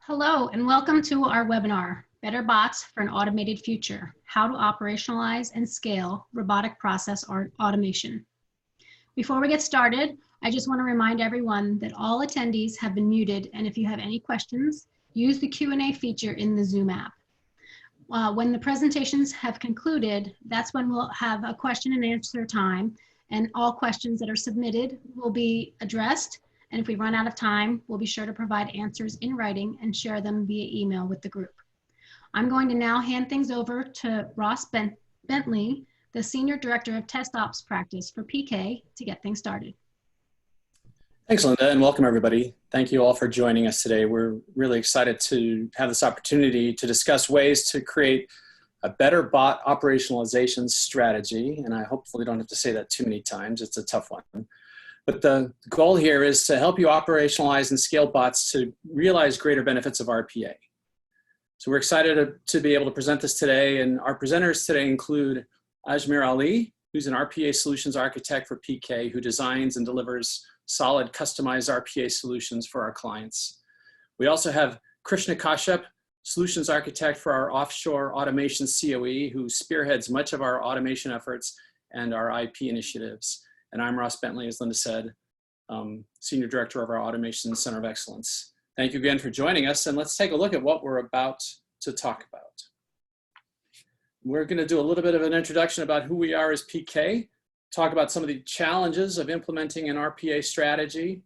Hello, and welcome to our webinar, Better Bots for an Automated Future, How to Operationalize and Scale Robotic Process Automation. Before we get started, I just want to remind everyone that all attendees have been muted, and if you have any questions, use the Q&A feature in the Zoom app. When the presentations have concluded, that's when we'll have a question and answer time, and all questions that are submitted will be addressed. And if we run out of time, we'll be sure to provide answers in writing and share them via email with the group. I'm going to now hand things over to Ross Bentley, the Senior Director of Test Ops Practice for PK, to get things started. Thanks, Linda, and welcome everybody. Thank you all for joining us today. We're really excited to have this opportunity to discuss ways to create a better bot operationalization strategy. And I hopefully don't have to say that too many times. It's a tough one. But the goal here is to help you operationalize and scale bots to realize greater benefits of RPA. So we're excited to be able to present this today. And our presenters today include Ajmer Ali, who's an RPA solutions architect for PK, who designs and delivers solid customized RPA solutions for our clients. We also have Krishna Kashyap, solutions architect for our offshore automation COE, who spearheads much of our automation efforts and our IP initiatives. And I'm Ross Bentley, as Linda said, Senior Director of our Automation Center of Excellence. Thank you again for joining us, and let's take a look at what we're about to talk about. We're going to do a little bit of an introduction about who we are as PK, talk about some of the challenges of implementing an RPA strategy,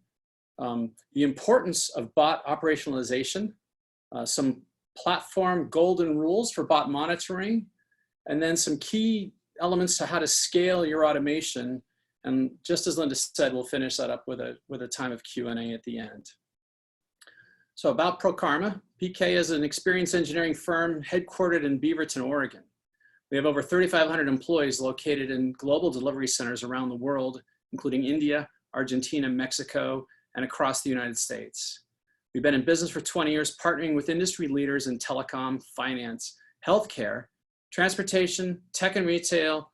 the importance of bot operationalization, some platform golden rules for bot monitoring, and then some key elements to how to scale your automation. And just as Linda said, we'll finish that up with a time of Q&A at the end. So about ProKarma, PK is an experienced engineering firm headquartered in Beaverton, Oregon. We have over 3,500 employees located in global delivery centers around the world, including India, Argentina, Mexico, and across the United States. We've been in business for 20 years, partnering with industry leaders in telecom, finance, healthcare, transportation, tech and retail,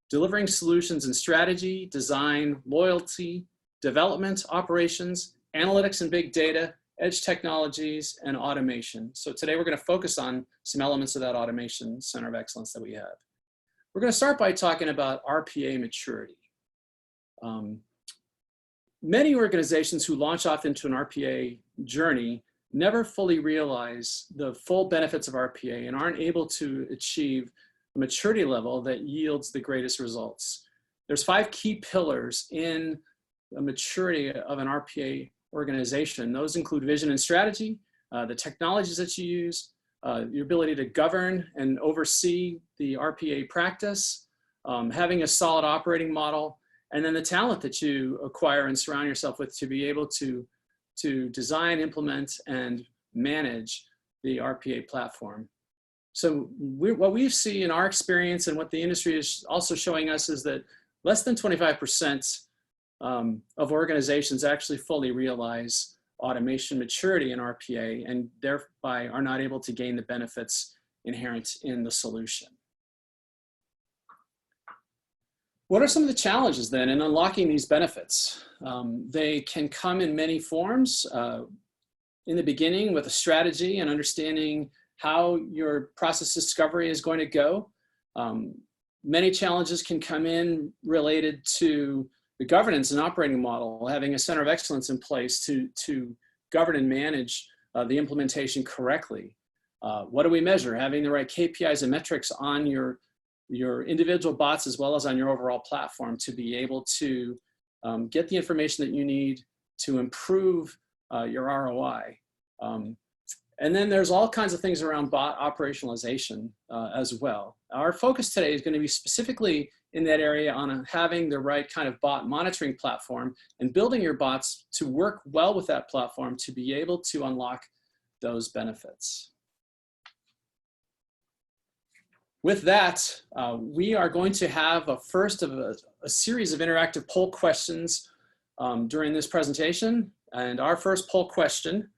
delivering solutions in strategy, design, loyalty, development, operations, analytics and big data, edge technologies, and automation. So today we're going to focus on some elements of that automation center of excellence that we have. We're going to start by talking about RPA maturity. Many organizations who launch off into an RPA journey never fully realize the full benefits of RPA and aren't able to achieve a maturity level that yields the greatest results. There's 5 key pillars in the maturity of an RPA organization. Those include vision and strategy, the technologies that you use, your ability to govern and oversee the RPA practice, having a solid operating model, and then the talent that you acquire and surround yourself with to be able to design, implement, and manage the RPA platform. So what we see in our experience and what the industry is also showing us is that less than 25% of organizations actually fully realize automation maturity in RPA and thereby are not able to gain the benefits inherent in the solution. What are some of the challenges then in unlocking these benefits? They can come in many forms. In the beginning with a strategy and understanding how your process discovery is going to go. Many challenges can come in related to the governance and operating model, having a center of excellence in place to govern and manage the implementation correctly. What do we measure? Having the right KPIs and metrics on your individual bots as well as on your overall platform to be able to get the information that you need to improve your ROI. And then there's all kinds of things around bot operationalization as well. Our focus today is going to be specifically in that area on having the right kind of bot monitoring platform and building your bots to work well with that platform to be able to unlock those benefits. With that, we are going to have a series of interactive poll questions during this presentation. And our first poll question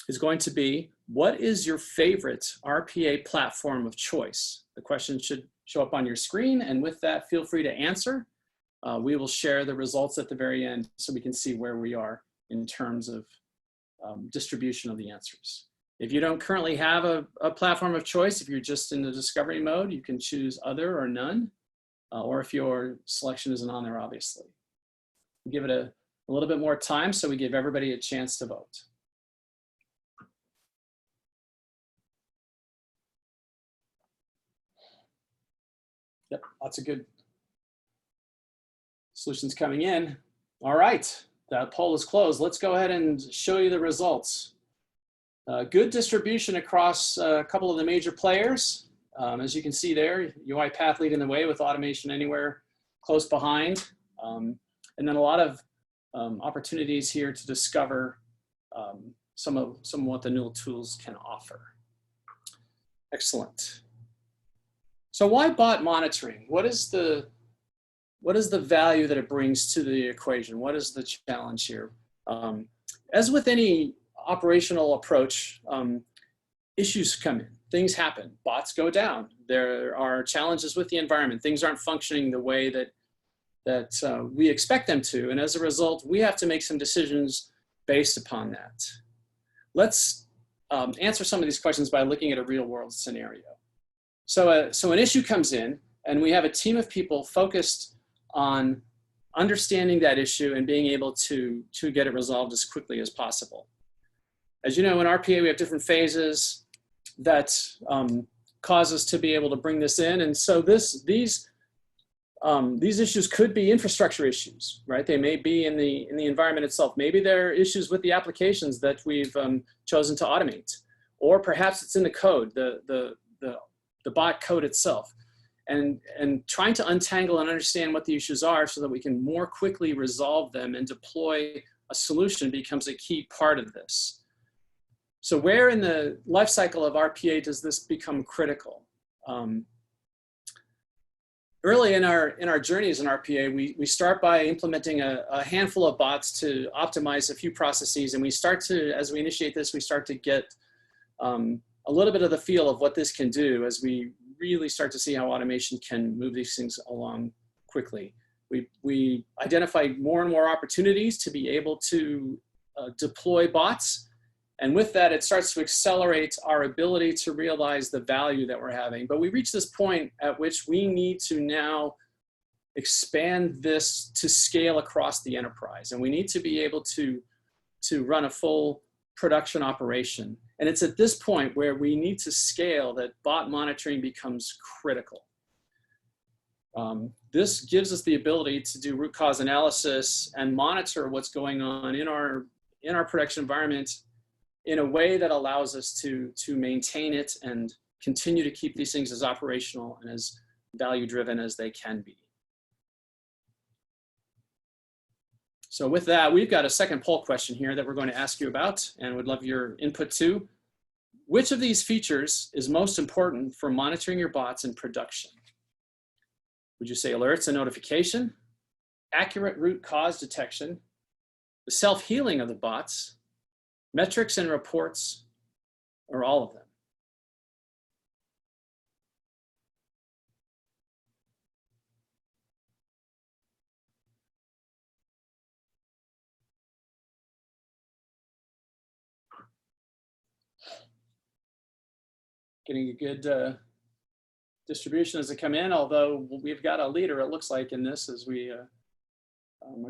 is going to be, what is your favorite RPA platform of choice? The question should show up on your screen, and with that, feel free to answer. We will share the results at the very end so we can see where we are in terms of distribution of the answers. If you don't currently have a platform of choice, if you're just in the discovery mode, you can choose other or none, or if your selection isn't on there, obviously. Give it a little bit more time so we give everybody a chance to vote. Yep, lots of good solutions coming in. All right, that poll is closed. Let's go ahead and show you the results. Good distribution across a couple of the major players. As you can see there, UiPath leading the way with Automation Anywhere close behind. And then a lot of opportunities here to discover some of what the new tools can offer. Excellent. So why bot monitoring? What is the value that it brings to the equation? What is the challenge here? As with any operational approach, issues come in, things happen, bots go down. There are challenges with the environment. Things aren't functioning the way that we expect them to. And as a result, we have to make some decisions based upon that. Let's answer some of these questions by looking at a real world scenario. So an issue comes in and we have a team of people focused on understanding that issue and being able to get it resolved as quickly as possible. As you know, in RPA, we have different phases that cause us to be able to bring this in. And so these issues could be infrastructure issues, right? They may be in the environment itself. Maybe there are issues with the applications that we've chosen to automate, or perhaps it's in the code, the bot code itself. And trying to untangle and understand what the issues are so that we can more quickly resolve them and deploy a solution becomes a key part of this. So where in the life cycle of RPA does this become critical? Early in our journeys in RPA, we start by implementing a handful of bots to optimize a few processes, and we start to, as we initiate this, we start to get a little bit of the feel of what this can do as we really start to see how automation can move these things along quickly. We identify more and more opportunities to be able to deploy bots. And with that, it starts to accelerate our ability to realize the value that we're having. But we reach this point at which we need to now expand this to scale across the enterprise. And we need to be able to run a full production operation. And it's at this point where we need to scale that bot monitoring becomes critical. This gives us the ability to do root cause analysis and monitor what's going on in our production environment in a way that allows us to maintain it and continue to keep these things as operational and as value driven as they can be. So with that, we've got a second poll question here that we're going to ask you about and would love your input too. Which of these features is most important for monitoring your bots in production? Would you say alerts and notification, accurate root cause detection, the self-healing of the bots, metrics and reports, or all of them? Getting a good distribution as they come in, although we've got a leader, it looks like, in this as we're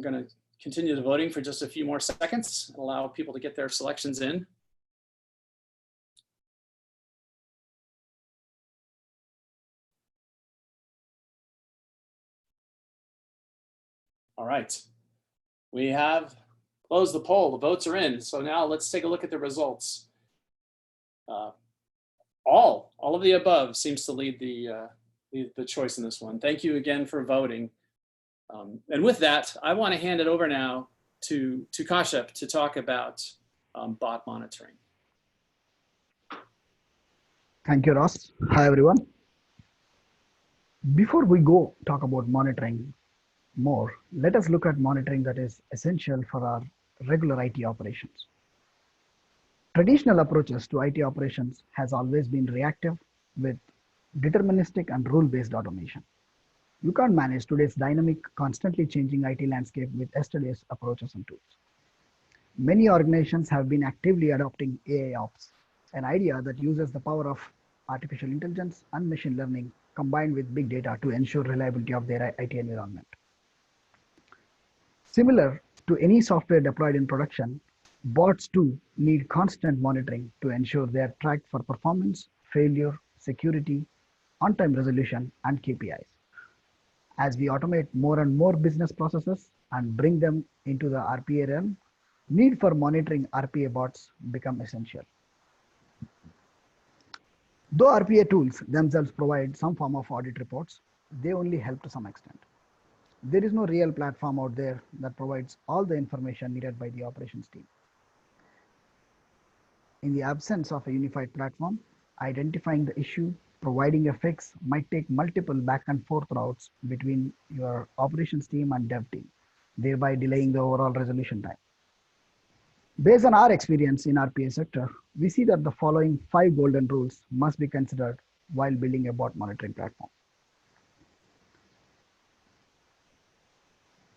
going to continue the voting for just a few more seconds and allow people to get their selections in. All right, we have closed the poll, the votes are in. So now let's take a look at the results. All of the above seems to lead the choice in this one. Thank you again for voting. And with that, I want to hand it over now to Kashyap to talk about bot monitoring. Thank you, Ross. Hi, everyone. Before we go talk about monitoring more, let us look at monitoring that is essential for our regular IT operations. Traditional approaches to IT operations has always been reactive with deterministic and rule-based automation. You can't manage today's dynamic, constantly changing IT landscape with yesterday's approaches and tools. Many organizations have been actively adopting AI ops, an idea that uses the power of artificial intelligence and machine learning combined with big data to ensure reliability of their IT environment. Similar to any software deployed in production, bots too need constant monitoring to ensure they are tracked for performance, failure, security, on-time resolution, and KPIs. As we automate more and more business processes and bring them into the RPA realm, need for monitoring RPA bots become essential. Though RPA tools themselves provide some form of audit reports, they only help to some extent. There is no real platform out there that provides all the information needed by the operations team. In the absence of a unified platform, identifying the issue, providing a fix might take multiple back and forth routes between your operations team and dev team, thereby delaying the overall resolution time. Based on our experience in RPA sector, we see that the following 5 golden rules must be considered while building a bot monitoring platform.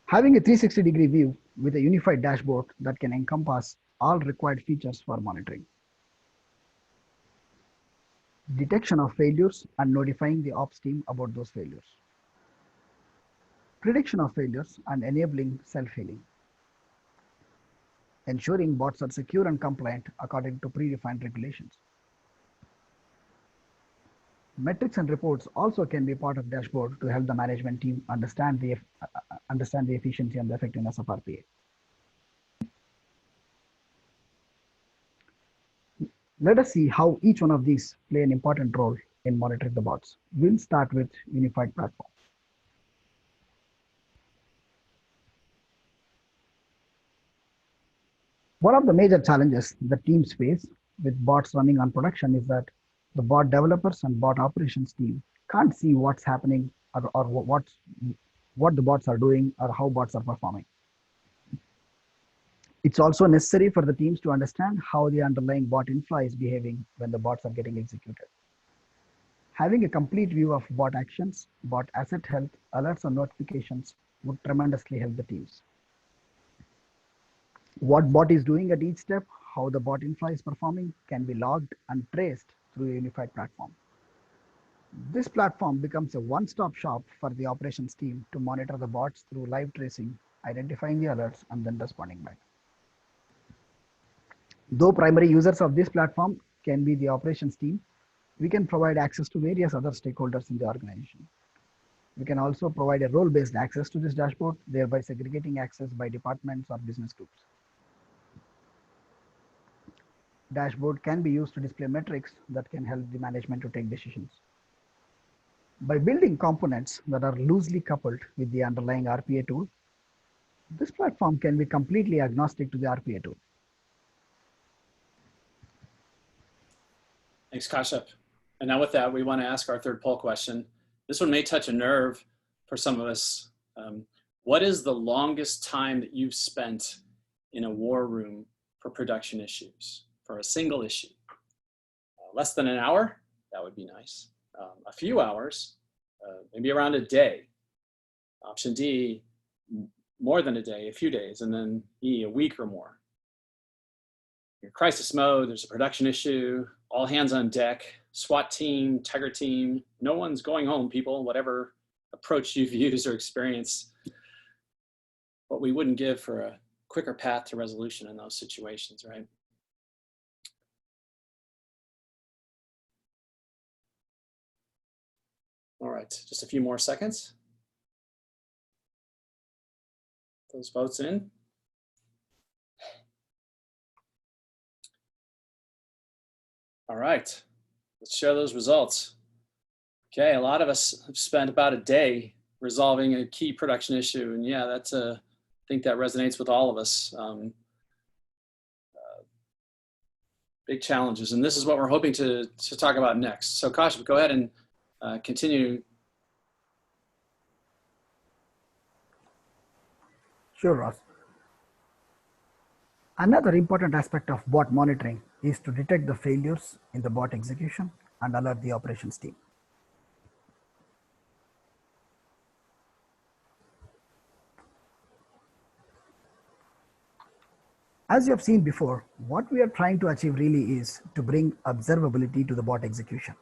Having a 360-degree view with a unified dashboard that can encompass all required features for monitoring. Detection of failures and notifying the ops team about those failures. Prediction of failures and enabling self-healing. Ensuring bots are secure and compliant according to predefined regulations. Metrics and reports also can be part of dashboard to help the management team understand the efficiency and the effectiveness of RPA. Let us see how each one of these play an important role in monitoring the bots. We'll start with unified platform. One of the major challenges that teams face with bots running on production is that the bot developers and bot operations team can't see what's happening or what the bots are doing or how bots are performing. It's also necessary for the teams to understand how the underlying bot inflow is behaving when the bots are getting executed. Having a complete view of bot actions, bot asset health, alerts and notifications would tremendously help the teams. What bot is doing at each step, how the bot inflow is performing can be logged and traced through a unified platform. This platform becomes a one-stop shop for the operations team to monitor the bots through live tracing, identifying the alerts, and then responding back. Though primary users of this platform can be the operations team, we can provide access to various other stakeholders in the organization. We can also provide a role-based access to this dashboard, thereby segregating access by departments or business groups. Dashboard can be used to display metrics that can help the management to take decisions. By building components that are loosely coupled with the underlying RPA tool, this platform can be completely agnostic to the RPA tool. Thanks, Kashyap. And now with that, we want to ask our third poll question. This one may touch a nerve for some of us. What is the longest time that you've spent in a war room for production issues, for a single issue? Less than an hour? That would be nice. A few hours, maybe around a day. Option D, more than a day, a few days, and then E, a week or more. Your crisis mode, there's a production issue, all hands on deck, SWAT team, Tiger team, no one's going home, people, whatever approach you've used or experienced. What we wouldn't give for a quicker path to resolution in those situations, right? All right, just a few more seconds. Those votes in. All right, let's share those results. Okay, a lot of us have spent about a day resolving a key production issue, and yeah, that's I think that resonates with all of us. Big challenges, and this is what we're hoping to talk about next. So Kashyap, go ahead and continue. Sure, Ross. Another important aspect of bot monitoring is to detect the failures in the bot execution and alert the operations team. As you have seen before, what we are trying to achieve really is to bring observability to the bot execution.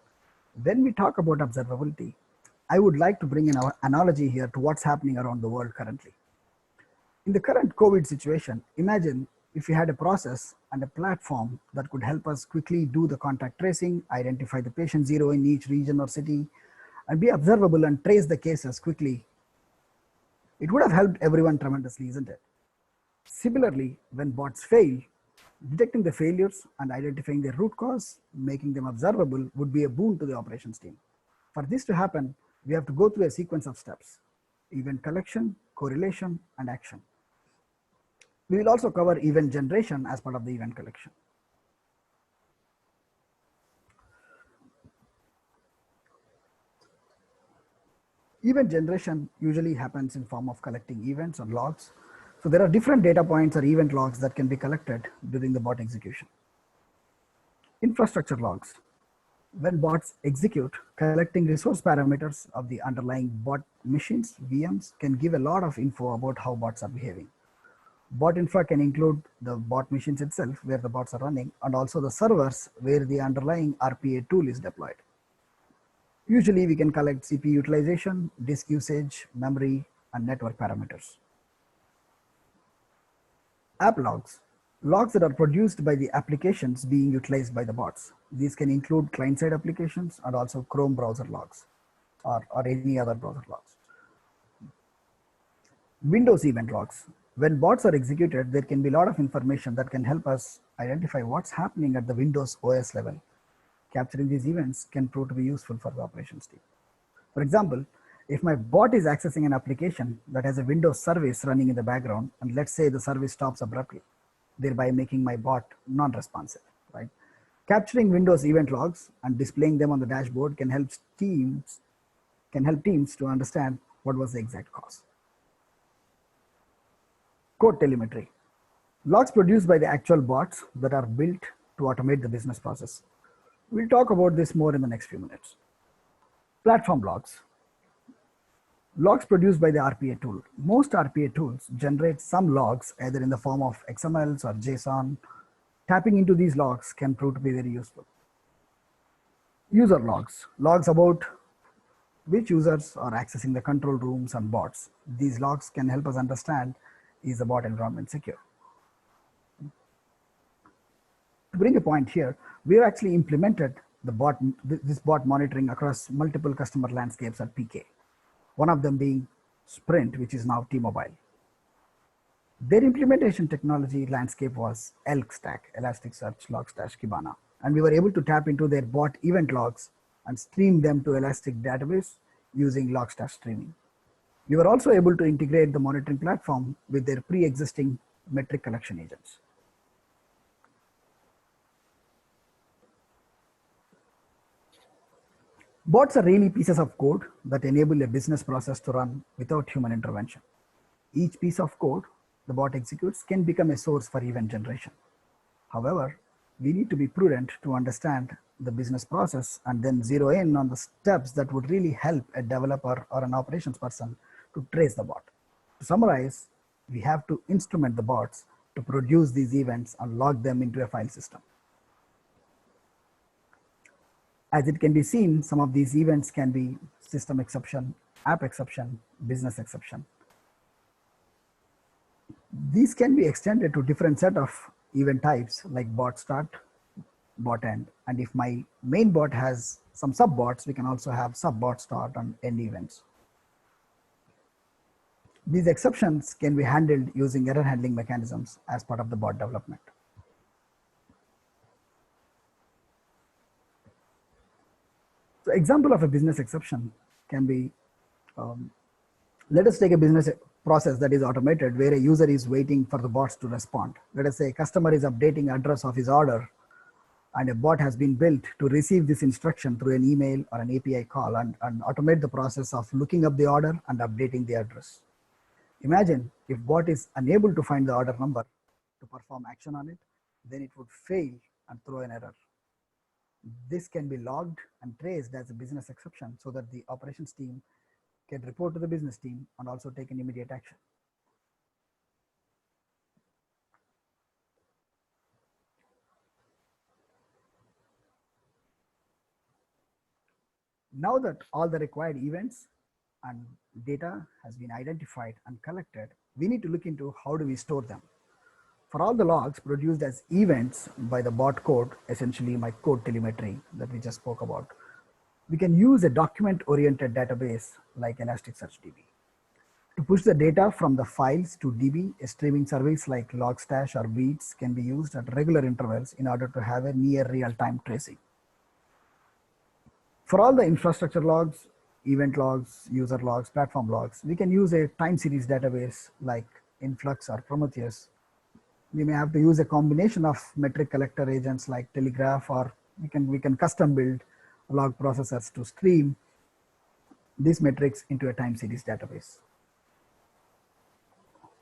When we talk about observability, I would like to bring an analogy here to what's happening around the world currently. In the current COVID situation, imagine if we had a process and a platform that could help us quickly do the contact tracing, identify the patient zero in each region or city, and be observable and trace the cases quickly. It would have helped everyone tremendously, isn't it? Similarly, when bots fail, detecting the failures and identifying their root cause, making them observable would be a boon to the operations team. For this to happen, we have to go through a sequence of steps: event collection, correlation, and action. We will also cover event generation as part of the event collection. Event generation usually happens in form of collecting events or logs. So there are different data points or event logs that can be collected during the bot execution. Infrastructure logs. When bots execute, collecting resource parameters of the underlying bot machines, VMs, can give a lot of info about how bots are behaving. Bot infra can include the bot machines itself, where the bots are running, and also the servers where the underlying RPA tool is deployed. Usually we can collect CPU utilization, disk usage, memory, and network parameters. App logs. Logs that are produced by the applications being utilized by the bots. These can include client-side applications and also Chrome browser logs or any other browser logs. Windows event logs. When bots are executed, there can be a lot of information that can help us identify what's happening at the Windows OS level. Capturing these events can prove to be useful for the operations team. For example, if my bot is accessing an application that has a Windows service running in the background, and let's say the service stops abruptly, thereby making my bot non-responsive, right? Capturing Windows event logs and displaying them on the dashboard can help teams to understand what was the exact cause. Code telemetry. Logs produced by the actual bots that are built to automate the business process. We'll talk about this more in the next few minutes. Platform logs. Logs produced by the RPA tool. Most RPA tools generate some logs either in the form of XMLs or JSON. Tapping into these logs can prove to be very useful. User logs. Logs about which users are accessing the control rooms and bots. These logs can help us understand, is the bot environment secure? To bring a point here, we have actually implemented this bot monitoring across multiple customer landscapes at PK. One of them being Sprint, which is now T-Mobile. Their implementation technology landscape was ELK stack, Elasticsearch, Logstash, Kibana. And we were able to tap into their bot event logs and stream them to Elastic database using Logstash streaming. We were also able to integrate the monitoring platform with their pre-existing metric collection agents. Bots are really pieces of code that enable a business process to run without human intervention. Each piece of code the bot executes can become a source for event generation. However, we need to be prudent to understand the business process and then zero in on the steps that would really help a developer or an operations person to trace the bot. To summarize, we have to instrument the bots to produce these events and log them into a file system. As it can be seen, some of these events can be system exception, app exception, business exception. These can be extended to different set of event types like bot start, bot end. And if my main bot has some sub bots, we can also have sub bot start and end events. These exceptions can be handled using error handling mechanisms as part of the bot development. So example of a business exception can be, let us take a business process that is automated where a user is waiting for the bots to respond. Let us say a customer is updating address of his order and a bot has been built to receive this instruction through an email or an API call and automate the process of looking up the order and updating the address. Imagine if bot is unable to find the order number to perform action on it, then it would fail and throw an error. This can be logged and traced as a business exception so that the operations team can report to the business team and also take an immediate action. Now that all the required events and data has been identified and collected, we need to look into how do we store them. For all the logs produced as events by the bot code, essentially my code telemetry that we just spoke about, we can use a document-oriented database like Elasticsearch DB. To push the data from the files to DB, a streaming service like Logstash or Beats can be used at regular intervals in order to have a near real-time tracing. For all the infrastructure logs, event logs, user logs, platform logs, we can use a time series database like Influx or Prometheus. We may have to use a combination of metric collector agents like Telegraph, or we can custom build log processors to stream these metrics into a time series database.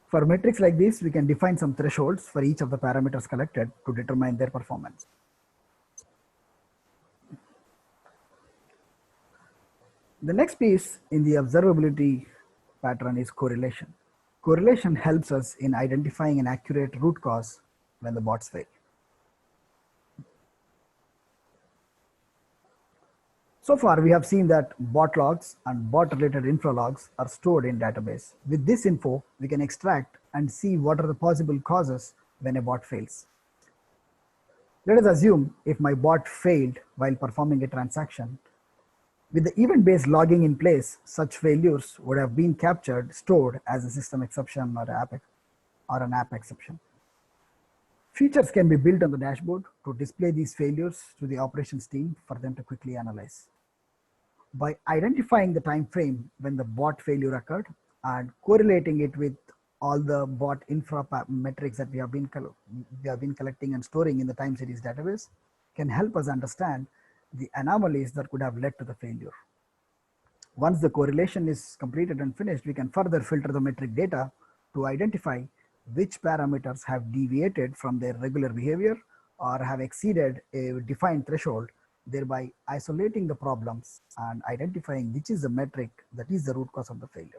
For metrics like this, we can define some thresholds for each of the parameters collected to determine their performance. The next piece in the observability pattern is correlation. Correlation helps us in identifying an accurate root cause when the bots fail. So far, we have seen that bot logs and bot-related infra logs are stored in database. With this info, we can extract and see what are the possible causes when a bot fails. Let us assume if my bot failed while performing a transaction. With the event-based logging in place, such failures would have been captured, stored as a system exception or an app exception. Features can be built on the dashboard to display these failures to the operations team for them to quickly analyze. By identifying the time frame when the bot failure occurred and correlating it with all the bot infra metrics that we have been collecting and storing in the time series database, can help us understand the anomalies that could have led to the failure. Once the correlation is completed and finished, we can further filter the metric data to identify which parameters have deviated from their regular behavior or have exceeded a defined threshold, thereby isolating the problems and identifying which is the metric that is the root cause of the failure.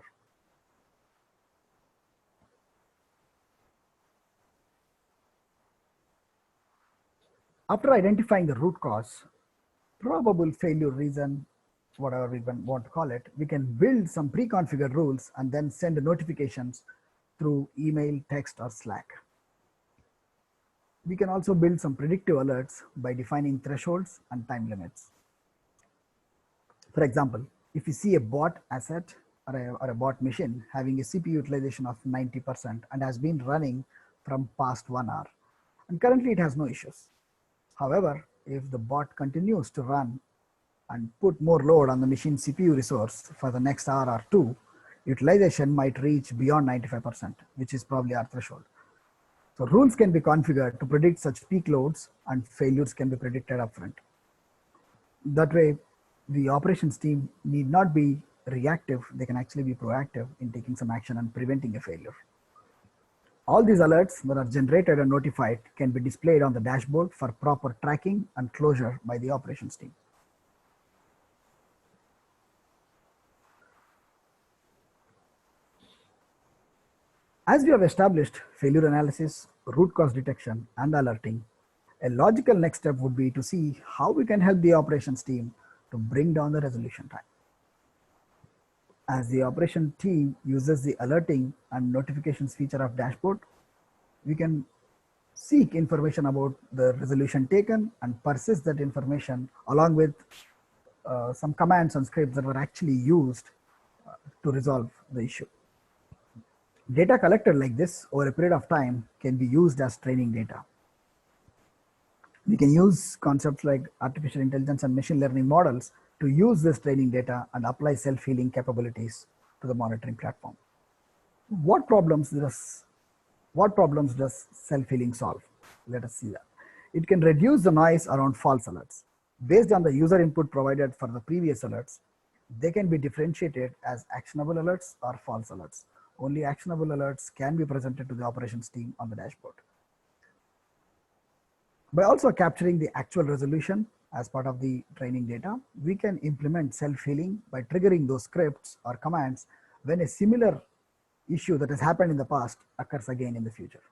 After identifying the root cause, probable failure reason, whatever we want to call it, we can build some pre-configured rules and then send notifications through email, text, or Slack. We can also build some predictive alerts by defining thresholds and time limits. For example, if you see a bot asset or a bot machine having a CPU utilization of 90% and has been running from past 1 hour, and currently it has no issues. However, if the bot continues to run and put more load on the machine CPU resource for the next hour or two, utilization might reach beyond 95%, which is probably our threshold. So rules can be configured to predict such peak loads, and failures can be predicted upfront. That way, the operations team need not be reactive, they can actually be proactive in taking some action and preventing a failure. All these alerts that are generated and notified can be displayed on the dashboard for proper tracking and closure by the operations team. As we have established failure analysis, root cause detection, and alerting, a logical next step would be to see how we can help the operations team to bring down the resolution time. As the operation team uses the alerting and notifications feature of dashboard, we can seek information about the resolution taken and persist that information along with some commands and scripts that were actually used to resolve the issue. Data collected like this over a period of time can be used as training data. We can use concepts like artificial intelligence and machine learning models to use this training data and apply self-healing capabilities to the monitoring platform. What problems does self-healing solve? Let us see that. It can reduce the noise around false alerts. Based on the user input provided for the previous alerts, they can be differentiated as actionable alerts or false alerts. Only actionable alerts can be presented to the operations team on the dashboard. By also capturing the actual resolution as part of the training data, we can implement self-healing by triggering those scripts or commands when a similar issue that has happened in the past occurs again in the future.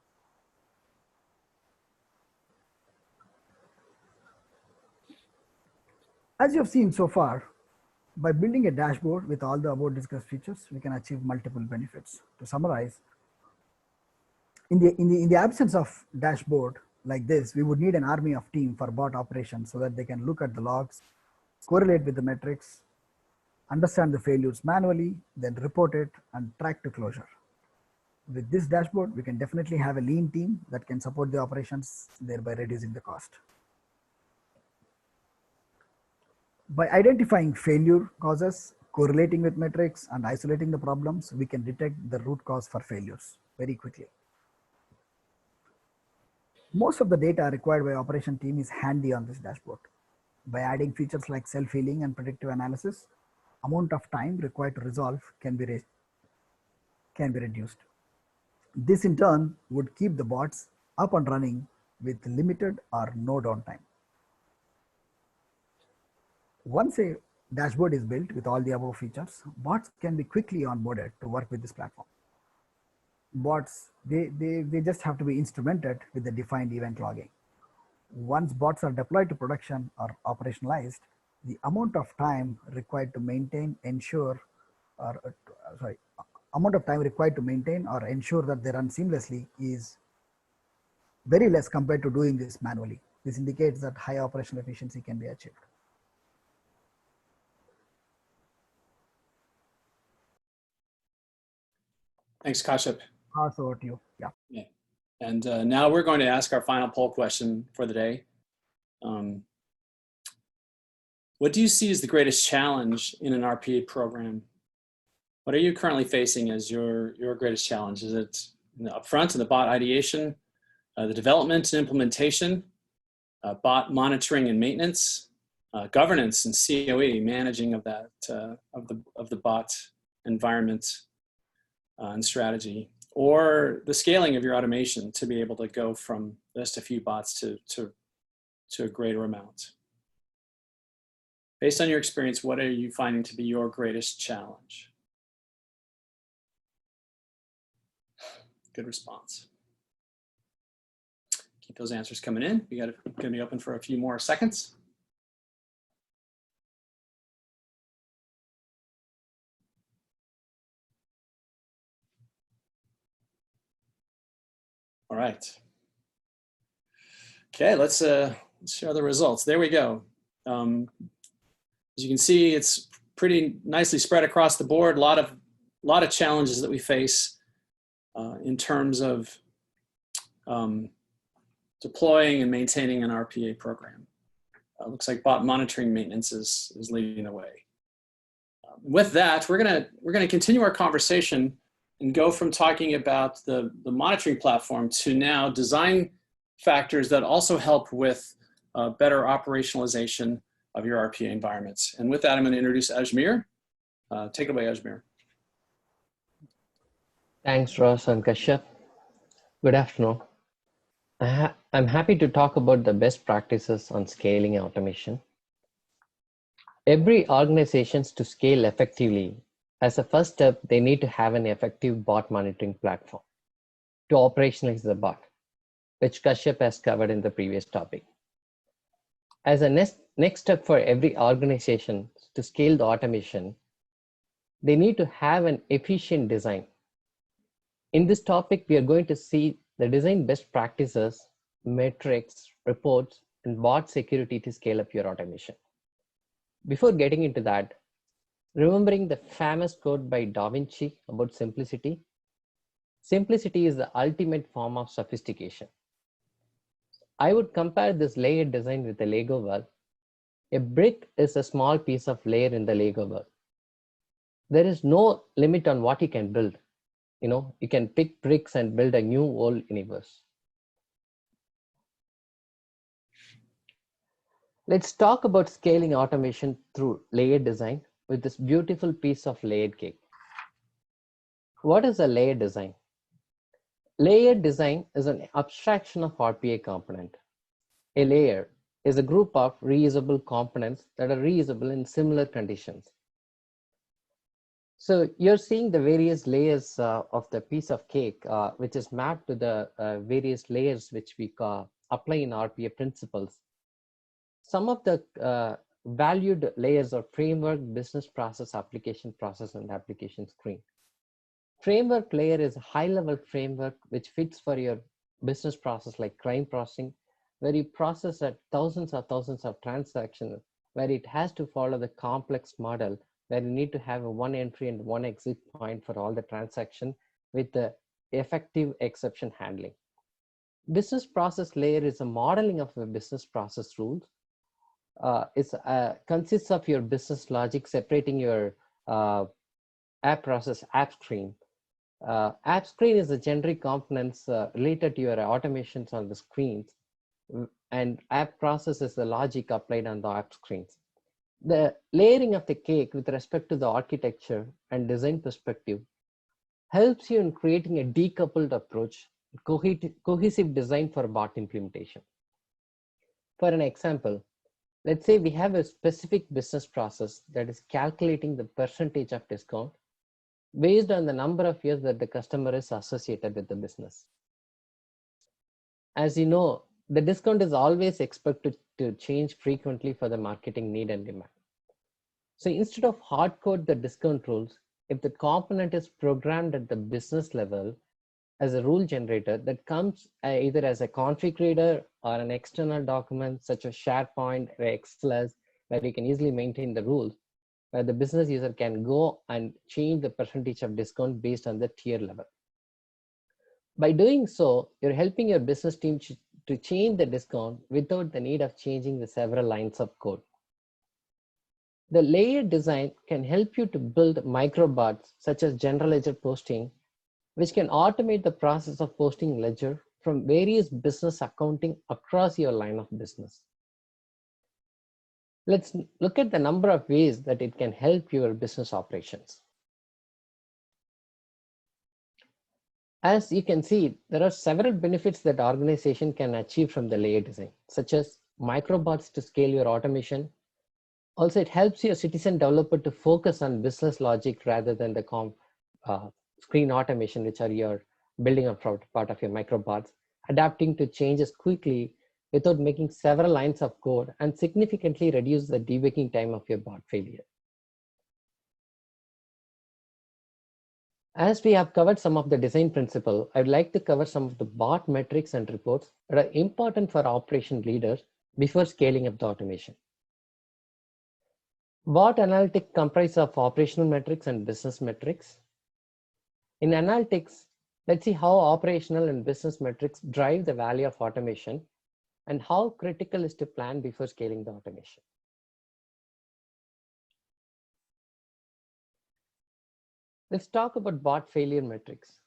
As you have seen so far, By building a dashboard with all the above discussed features, we can achieve multiple benefits. To summarize, in the absence of dashboard like this, we would need an army of team for bot operations so that they can look at the logs, correlate with the metrics, understand the failures manually, then report it and track to closure. With this dashboard, we can definitely have a lean team that can support the operations, thereby reducing the cost. By identifying failure causes, correlating with metrics, and isolating the problems, we can detect the root cause for failures very quickly. Most of the data required by operation team is handy on this dashboard. By adding features like self-healing and predictive analysis, amount of time required to resolve can be reduced. This in turn would keep the bots up and running with limited or no downtime. Once a dashboard is built with all the above features, bots can be quickly onboarded to work with this platform. Bots, they just have to be instrumented with the defined event logging. Once bots are deployed to production or operationalized, the amount of time required to maintain, amount of time required to maintain or ensure that they run seamlessly is very less compared to doing this manually. This indicates that high operational efficiency can be achieved. Thanks, Kashyap. So over to you. Yeah. And now we're going to ask our final poll question for the day. What do you see as the greatest challenge in an RPA program? What are you currently facing as your greatest challenge? Is it upfront in the bot ideation, the development and implementation, bot monitoring and maintenance, governance and COE, managing of that of the bot environment and strategy, or the scaling of your automation to be able to go from just a few bots to a greater amount? Based on your experience, what are you finding to be your greatest challenge? Good response. Keep those answers coming in. We got to be open for a few more seconds. All right. Okay, let's share the results. There we go. As you can see, it's pretty nicely spread across the board. A lot of challenges that we face in terms of deploying and maintaining an RPA program. Looks like bot monitoring maintenance is leading the way. With that, we're gonna continue our conversation and go from talking about the monitoring platform to now design factors that also help with better operationalization of your RPA environments. And with that, I'm going to introduce Ajmer. Take it away, Ajmer. Thanks, Ross and Kashyap. Good afternoon. I'm happy to talk about the best practices on scaling and automation. Every organization to scale effectively, as a first step, they need to have an effective bot monitoring platform to operationalize the bot, which Kashyap has covered in the previous topic. As a next step for every organization to scale the automation, they need to have an efficient design. In this topic, we are going to see the design best practices, metrics, reports, and bot security to scale up your automation. Before getting into that, remembering the famous quote by Da Vinci about simplicity. Simplicity is the ultimate form of sophistication. I would compare this layered design with a Lego world. A brick is a small piece of layer in the Lego world. There is no limit on what you can build. You can pick bricks and build a new whole universe. Let's talk about scaling automation through layered design with this beautiful piece of layered cake. What is a layered design? Layered design is an abstraction of RPA component. A layer is a group of reusable components that are reusable in similar conditions. So you're seeing the various layers of the piece of cake, which is mapped to the various layers which we apply in RPA principles. Some of the valued layers of framework, business process, application process, and application screen. Framework layer is a high-level framework which fits for your business process like crime processing, where you process at thousands of transactions, where it has to follow the complex model, where you need to have a one entry and one exit point for all the transaction with the effective exception handling. Business process layer is a modeling of the business process rules. It consists of your business logic, separating your app process, app screen. App screen is the generic components related to your automations on the screens, and app process is the logic applied on the app screens. The layering of the cake with respect to the architecture and design perspective helps you in creating a decoupled approach, cohesive design for bot implementation. For an example, let's say we have a specific business process that is calculating the percentage of discount based on the number of years that the customer is associated with the business. As you know, the discount is always expected to change frequently for the marketing need and demand. So instead of hard code the discount rules, if the component is programmed at the business level as a rule generator that comes either as a configurator or an external document such as SharePoint or Excel, where you can easily maintain the rules, where the business user can go and change the percentage of discount based on the tier level. By doing so, you're helping your business team to change the discount without the need of changing the several lines of code. The layered design can help you to build microbots such as general ledger posting, which can automate the process of posting ledger from various business accounting across your line of business. Let's look at the number of ways that it can help your business operations. As you can see, there are several benefits that organization can achieve from the layer design, such as microbots to scale your automation. Also, it helps your citizen developer to focus on business logic rather than the screen automation, which are your building on part of your microbots, adapting to changes quickly without making several lines of code, and significantly reduce the debugging time of your bot failure. As we have covered some of the design principle, I'd like to cover some of the bot metrics and reports that are important for operation leaders before scaling up the automation. Bot analytics comprise of operational metrics and business metrics. In analytics, let's see how operational and business metrics drive the value of automation and how critical is to plan before scaling the automation. Let's talk about bot failure metrics.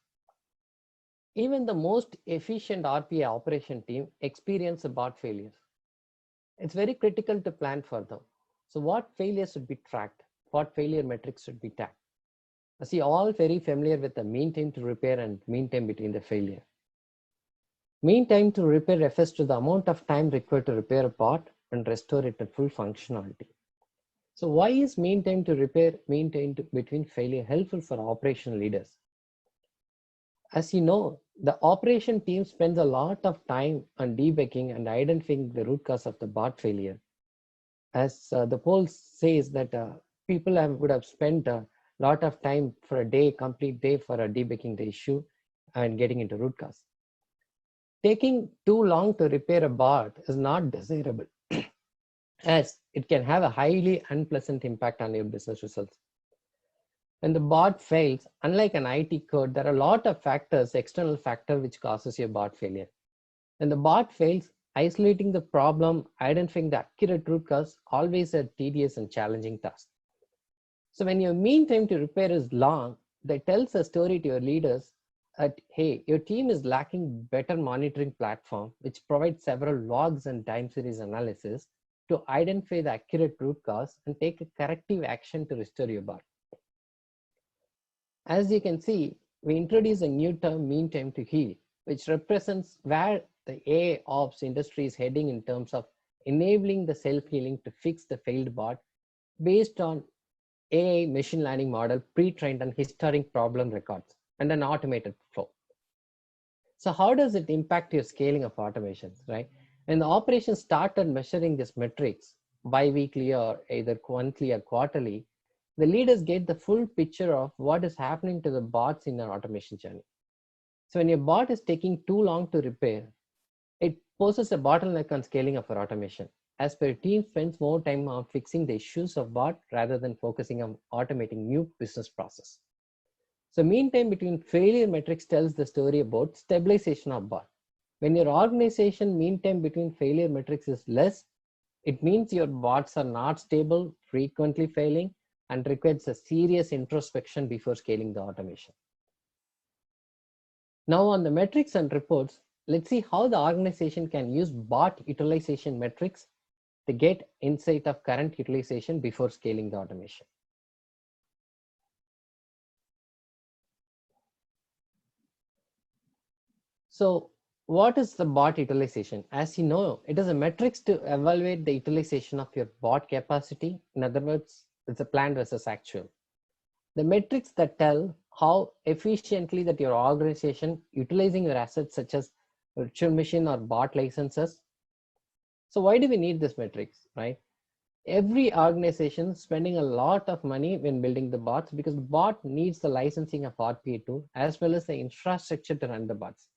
Even the most efficient RPA operation team experience bot failures. It's very critical to plan for them. So what failures should be tracked? What failure metrics should be tagged? As you all very familiar with the mean time to repair and mean time between the failure. Mean time to repair refers to the amount of time required to repair a bot and restore it to full functionality. So why is mean time to repair, mean time between failure helpful for operational leaders? As you know, the operation team spends a lot of time on debugging and identifying the root cause of the bot failure. As the poll says that people would have spent a lot of time for a day, complete day for debugging the issue and getting into root cause. Taking too long to repair a bot is not desirable, as it can have a highly unpleasant impact on your business results. When the bot fails, unlike an IT code, there are a lot of factors, external factor, which causes your bot failure. When the bot fails, isolating the problem, identifying the accurate root cause, always a tedious and challenging task. So when your mean time to repair is long, that tells a story to your leaders that, hey, your team is lacking better monitoring platform, which provides several logs and time series analysis to identify the accurate root cause and take a corrective action to restore your bot. As you can see, we introduce a new term, mean time to heal, which represents where the AI ops industry is heading in terms of enabling the self-healing to fix the failed bot based on AI machine learning model pre-trained on historic problem records and an automated flow. So how does it impact your scaling of automations, right? When the operation started measuring these metrics, bi-weekly or either monthly or quarterly, the leaders get the full picture of what is happening to the bots in our automation journey. So when your bot is taking too long to repair, it poses a bottleneck on scaling of our automation, as per team spends more time on fixing the issues of bot rather than focusing on automating new business process. So mean time between failure metrics tells the story about stabilization of bot. When your organization mean time between failure metrics is less, it means your bots are not stable, frequently failing, and requires a serious introspection before scaling the automation. Now on the metrics and reports, let's see how the organization can use bot utilization metrics to get insight of current utilization before scaling the automation. So what is the bot utilization? As you know, it is a metrics to evaluate the utilization of your bot capacity. In other words, it's a planned versus actual. The metrics that tell how efficiently that your organization utilizing your assets such as virtual machine or bot licenses. So why do we need this metrics, right? Every organization spending a lot of money when building the bots because the bot needs the licensing of RPA tool as well as the infrastructure to run the bots.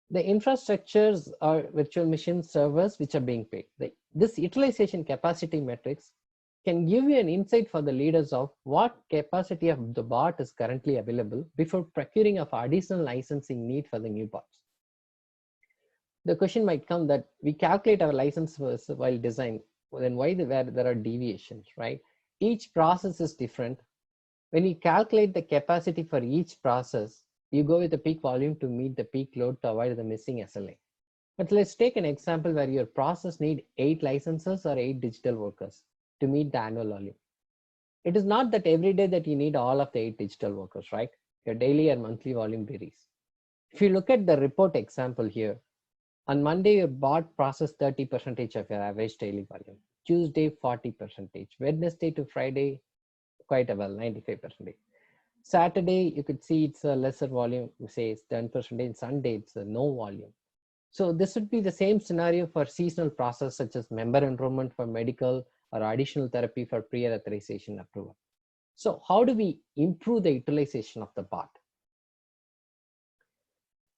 The infrastructures are virtual machine servers which are being paid. This utilization capacity metrics can give you an insight for the leaders of what capacity of the bot is currently available before procuring of additional licensing need for the new bots. The question might come that we calculate our license while design, then why there are deviations, right? Each process is different. When you calculate the capacity for each process, you go with the peak volume to meet the peak load to avoid the missing SLA. But let's take an example where your process need 8 licenses or 8 digital workers to meet the annual volume. It is not that every day that you need all of the 8 digital workers, right? Your daily or monthly volume varies. If you look at the report example here, on Monday, your bot processed 30% of your average daily volume. Tuesday, 40%. Wednesday to Friday, quite well, 95%. Saturday, you could see it's a lesser volume, say it's 10%. Sunday, it's a no volume. So this would be the same scenario for seasonal process such as member enrollment for medical or additional therapy for prior authorization approval. So how do we improve the utilization of the bot?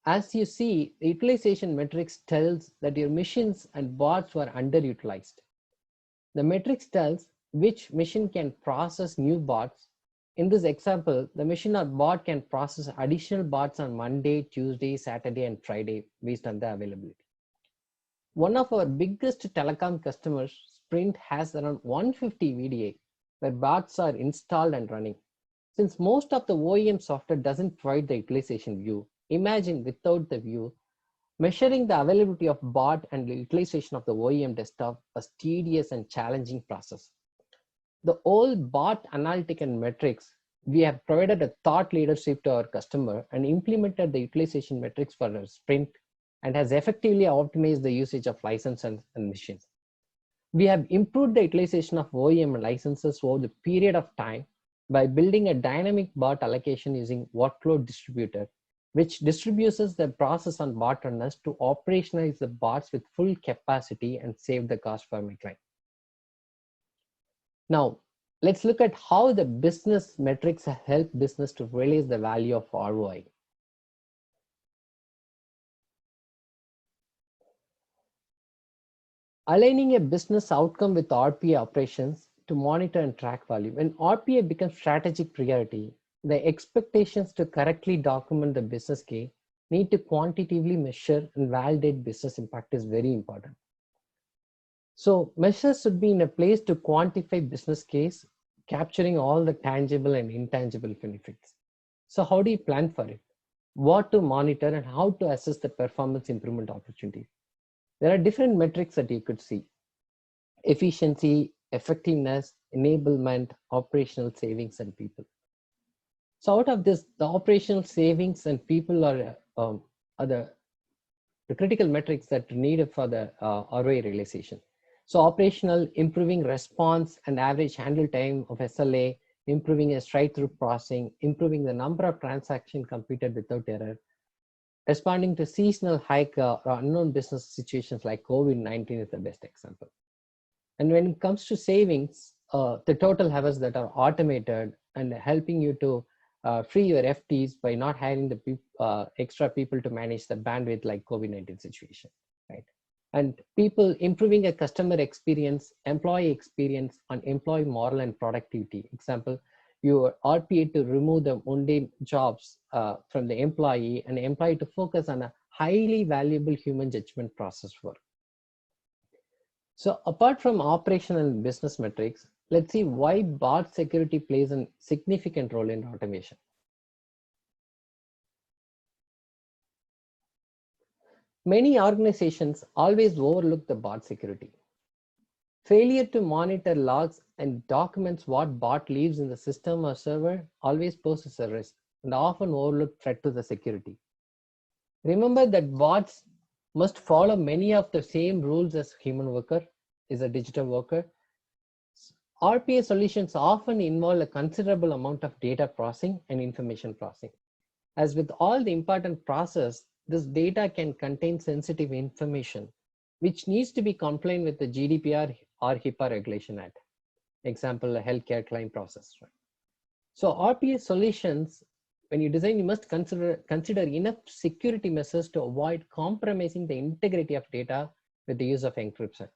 As you see, the utilization metrics tells that your machines and bots were underutilized. The metrics tells which machine can process new bots. In this example, the machine or bot can process additional bots on Monday, Tuesday, Saturday, and Friday based on the availability. One of our biggest telecom customers, Sprint, has around 150 VDA where bots are installed and running. Since most of the OEM software doesn't provide the utilization view, imagine without the view, measuring the availability of bot and the utilization of the OEM desktop was tedious and challenging process. The whole bot analytic and metrics, we have provided a thought leadership to our customer and implemented the utilization metrics for our Sprint and has effectively optimized the usage of license and machines. We have improved the utilization of OEM licenses over the period of time by building a dynamic bot allocation using workload distributor, which distributes the process on bot runners to operationalize the bots with full capacity and save the cost for my client. Now, let's look at how the business metrics help business to realize the value of ROI. Aligning a business outcome with RPA operations to monitor and track value. When RPA becomes strategic priority, the expectations to correctly document the business case need to quantitatively measure and validate business impact is very important. So measures should be in a place to quantify business case, capturing all the tangible and intangible benefits. So how do you plan for it? What to monitor and how to assess the performance improvement opportunities? There are different metrics that you could see: efficiency, effectiveness, enablement, operational savings, and people. So out of this, the operational savings and people are the critical metrics that are needed for the ROI realization. So operational, improving response and average handle time of SLA, improving a straight-through processing, improving the number of transactions completed without error, responding to seasonal hike or unknown business situations like COVID-19 is the best example. And when it comes to savings, the total hours that are automated and helping you to free your FTs by not hiring the extra people to manage the bandwidth like COVID-19 situation, right? And people improving a customer experience, employee experience on employee moral and productivity. Example, your RPA to remove the mundane jobs from the employee and the employee to focus on a highly valuable human judgment process work. So apart from operational and business metrics, let's see why bot security plays a significant role in automation. Many organizations always overlook the bot security. Failure to monitor logs and documents what bot leaves in the system or server always poses a risk and often overlooked threat to the security. Remember that bots must follow many of the same rules as human worker is a digital worker. RPA solutions often involve a considerable amount of data processing and information processing. As with all the important process, this data can contain sensitive information, which needs to be compliant with the GDPR or HIPAA Regulation Act. Example, a healthcare claim process. Right? So RPA solutions, when you design, you must consider enough security measures to avoid compromising the integrity of data with the use of encryption.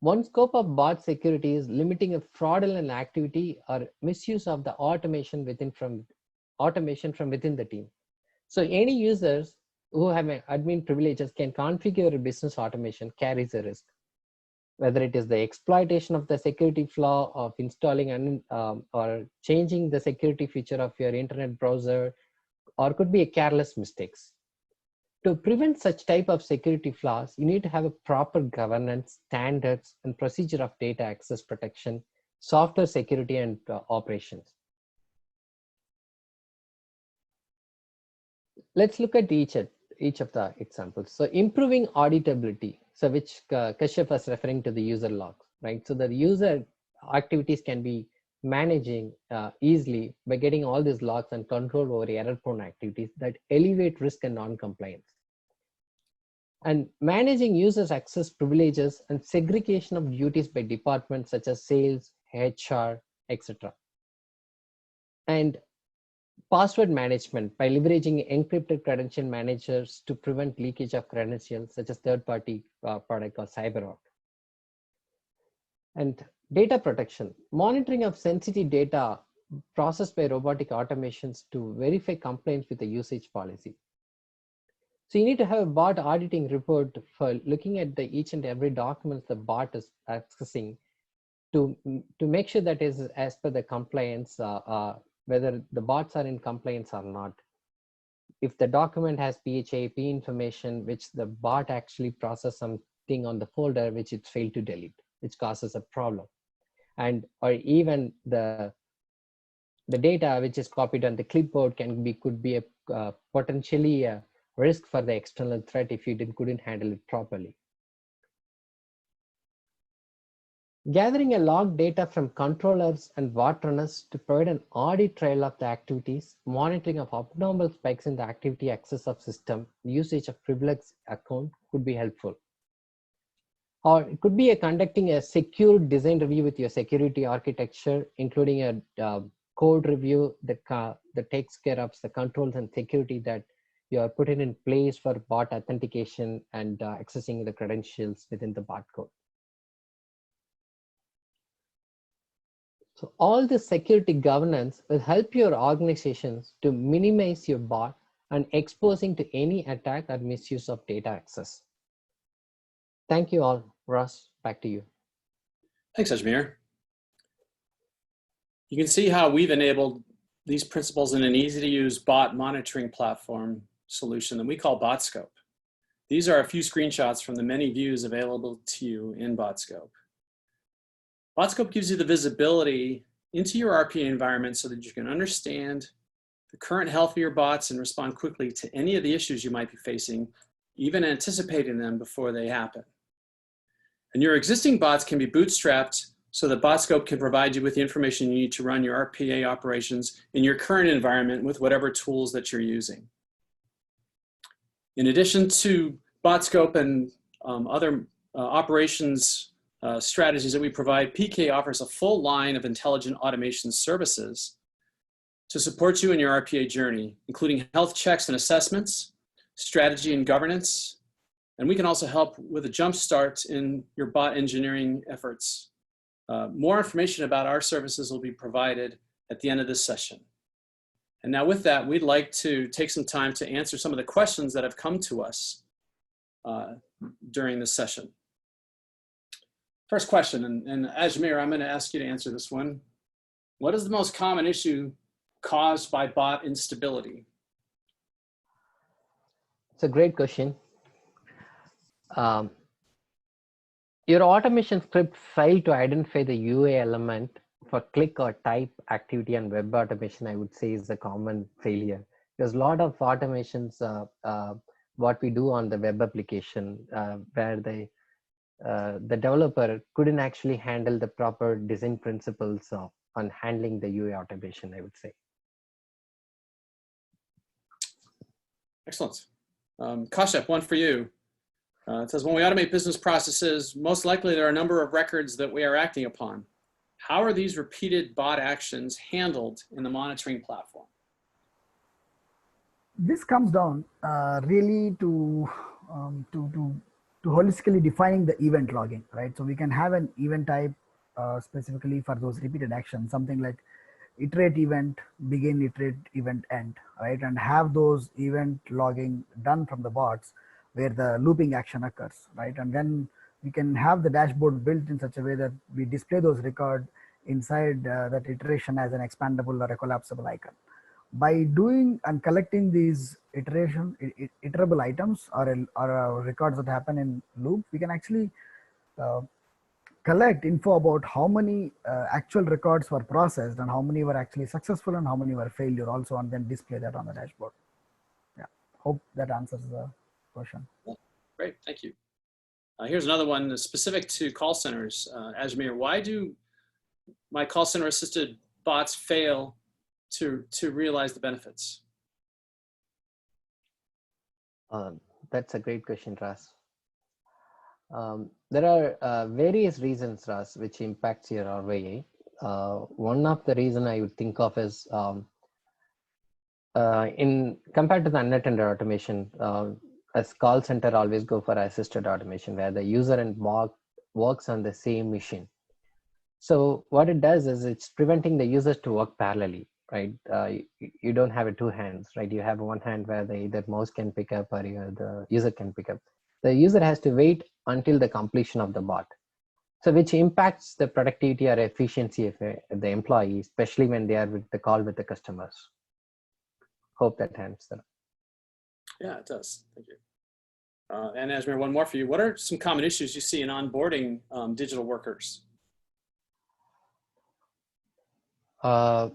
One scope of bot security is limiting a fraudulent activity or misuse of the automation from within the team. So any users who have admin privileges can configure a business automation carries a risk. Whether it is the exploitation of the security flaw of installing or changing the security feature of your internet browser, or could be a careless mistakes. To prevent such type of security flaws, you need to have a proper governance, standards, and procedure of data access protection, software security, and operations. Let's look at each of the examples. So improving auditability, so which Kashyap was referring to the user logs, right? So the user activities can be managing easily by getting all these logs and control over error-prone activities that elevate risk and non-compliance. And managing users' access privileges and segregation of duties by departments such as sales, HR, etc. And password management by leveraging encrypted credential managers to prevent leakage of credentials such as third-party product or CyberArk. And data protection, monitoring of sensitive data processed by robotic automations to verify compliance with the usage policy. So you need to have a bot auditing report for looking at each and every document the bot is accessing to make sure that is as per the compliance, whether the bots are in compliance or not. If the document has PHIP information, which the bot actually processed something on the folder, which it failed to delete, which causes a problem. And or even the data which is copied on the clipboard could be a potentially a risk for the external threat if you couldn't handle it properly. Gathering a log data from controllers and bot runners to provide an audit trail of the activities, monitoring of abnormal spikes in the activity access of system, usage of privileged account could be helpful. Or it could be conducting a secure design review with your security architecture, including a code review that takes care of the controls and security that you are putting in place for bot authentication and accessing the credentials within the bot code. So all this security governance will help your organizations to minimize your bot and exposing to any attack or misuse of data access. Thank you all. Ross, back to you. Thanks, Ajmer. You can see how we've enabled these principles in an easy-to-use bot monitoring platform solution that we call BotScope. These are a few screenshots from the many views available to you in BotScope. BotScope gives you the visibility into your RPA environment so that you can understand the current health of your bots and respond quickly to any of the issues you might be facing, even anticipating them before they happen. And your existing bots can be bootstrapped so that BotScope can provide you with the information you need to run your RPA operations in your current environment with whatever tools that you're using. In addition to BotScope and other operations strategies that we provide, PK offers a full line of intelligent automation services to support you in your RPA journey, including health checks and assessments, strategy and governance, and we can also help with a jump start in your bot engineering efforts. More information about our services will be provided at the end of this session. And now with that, we'd like to take some time to answer some of the questions that have come to us during this session. First question, and Ajmer, I'm going to ask you to answer this one. What is the most common issue caused by bot instability? It's a great question. Your automation script failed to identify the UA element for click or type activity, and web automation, I would say, is a common failure. There's a lot of automations, what we do on the web application, where the developer couldn't actually handle the proper design principles on handling the UA automation, I would say. Excellent. Kashyap, one for you. It says, when we automate business processes, most likely there are a number of records that we are acting upon. How are these repeated bot actions handled in the monitoring platform? This comes down really to holistically defining the event logging, right? So we can have an event type specifically for those repeated actions, something like iterate event, begin, iterate event, end, right? And have those event logging done from the bots where the looping action occurs, right? And then we can have the dashboard built in such a way that we display those records inside that iteration as an expandable or a collapsible icon. By doing and collecting these iterable items or records that happen in loop, we can actually collect info about how many actual records were processed and how many were actually successful and how many were failure also, and then display that on the dashboard. Yeah, hope that answers the question. Great, thank you. Here's another one specific to call centers. Ajmer, why do my call center assisted bots fail to realize the benefits? That's a great question, Ras. There are various reasons, Ras, which impacts your ROA. One of the reason I would think of is compared to the unattended automation, as call center always go for assisted automation where the user and bot works on the same machine. So what it does is it's preventing the users to work parallelly, right? You don't have two hands, right? You have one hand where either mouse can pick up or the user can pick up. The user has to wait until the completion of the bot. So which impacts the productivity or efficiency of the employee, especially when they are with the call with the customers. Hope that helps them. Yeah, it does. Thank you. And Ajmer, one more for you. What are some common issues you see in onboarding digital workers? The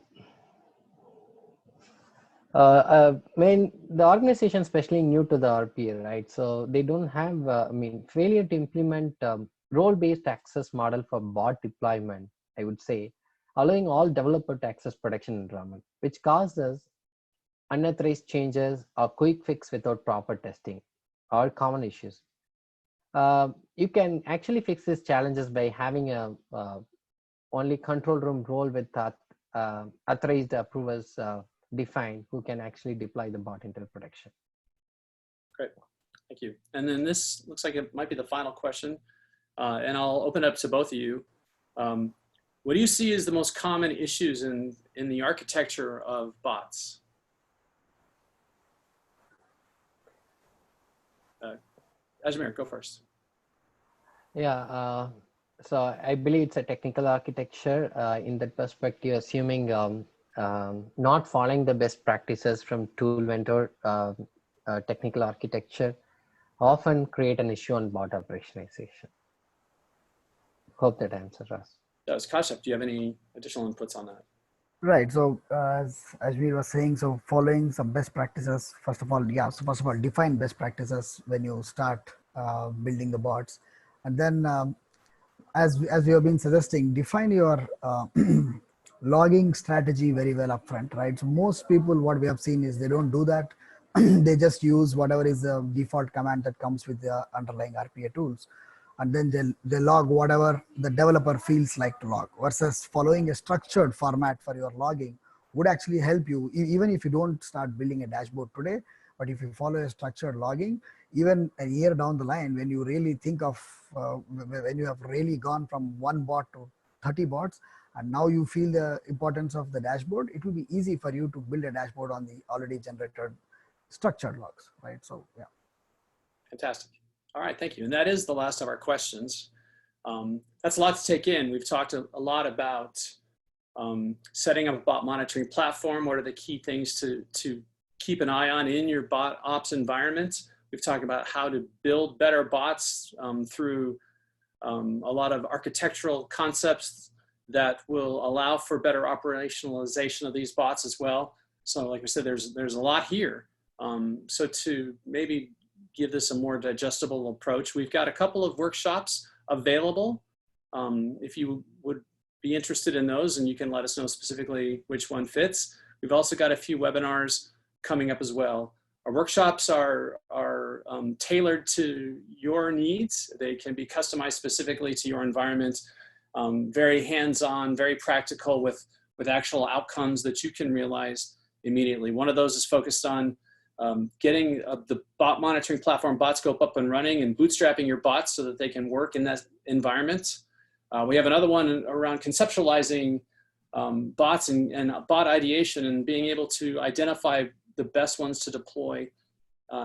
organization, especially new to the RPA, right? So they don't have, failure to implement role-based access model for bot deployment, I would say, allowing all developer to access production environment, which causes unauthorized changes or quick fix without proper testing, are common issues. You can actually fix these challenges by having a only control room role with authorized approvers defined who can actually deploy the bot into production. Great, thank you. And then this looks like it might be the final question, and I'll open it up to both of you. What do you see as the most common issues in the architecture of bots? Ajmer, go first. Yeah, so I believe it's a technical architecture. In that perspective, assuming not following the best practices from tool vendor technical architecture often create an issue on bot operationalization. Hope that answers us. Does Kashyap, do you have any additional inputs on that? Right. So as we were saying, so following some best practices, first of all, yeah. So first of all, define best practices when you start building the bots, and then as we have been suggesting, define your logging strategy very well upfront, right? So most people, what we have seen is they don't do that. They just use whatever is the default command that comes with the underlying RPA tools. and then they log whatever the developer feels like to log, versus following a structured format for your logging would actually help you, even if you don't start building a dashboard today. But if you follow a structured logging, even a year down the line, when you really think of when you have really gone from 1 bot to 30 bots, and now you feel the importance of the dashboard, it will be easy for you to build a dashboard on the already generated structured logs, right? So yeah. Fantastic. All right, thank you. And that is the last of our questions. That's a lot to take in. We've talked a lot about setting up a bot monitoring platform. What are the key things to keep an eye on in your bot ops environment? We've talked about how to build better bots through a lot of architectural concepts that will allow for better operationalization of these bots as well. So like I said, there's a lot here. So to maybe give this a more digestible approach, we've got a couple of workshops available. If you would be interested in those, and you can let us know specifically which one fits. We've also got a few webinars coming up as well. Our workshops are tailored to your needs. They can be customized specifically to your environment. Very hands-on, very practical with actual outcomes that you can realize immediately. One of those is focused on getting the bot monitoring platform BotScope up and running and bootstrapping your bots so that they can work in that environment. We have another one around conceptualizing bots and bot ideation and being able to identify the best ones to deploy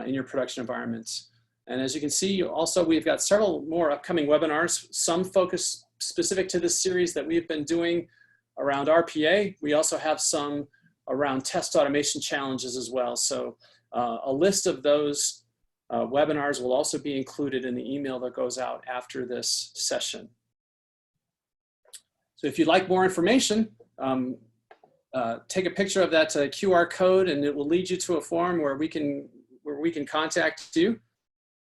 in your production environments. And as you can see, also we've got several more upcoming webinars, some focused specific to this series that we've been doing around RPA. We also have some around test automation challenges as well. So a list of those webinars will also be included in the email that goes out after this session. So if you'd like more information, take a picture of that QR code and it will lead you to a form where we can contact you.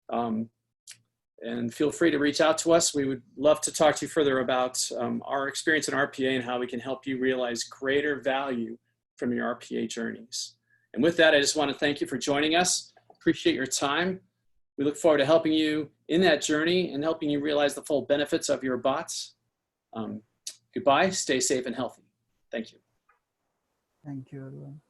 And feel free to reach out to us. We would love to talk to you further about our experience in RPA and how we can help you realize greater value from your RPA journeys. And with that, I just want to thank you for joining us. Appreciate your time. We look forward to helping you in that journey and helping you realize the full benefits of your bots. Goodbye, stay safe and healthy. Thank you. Thank you, everyone.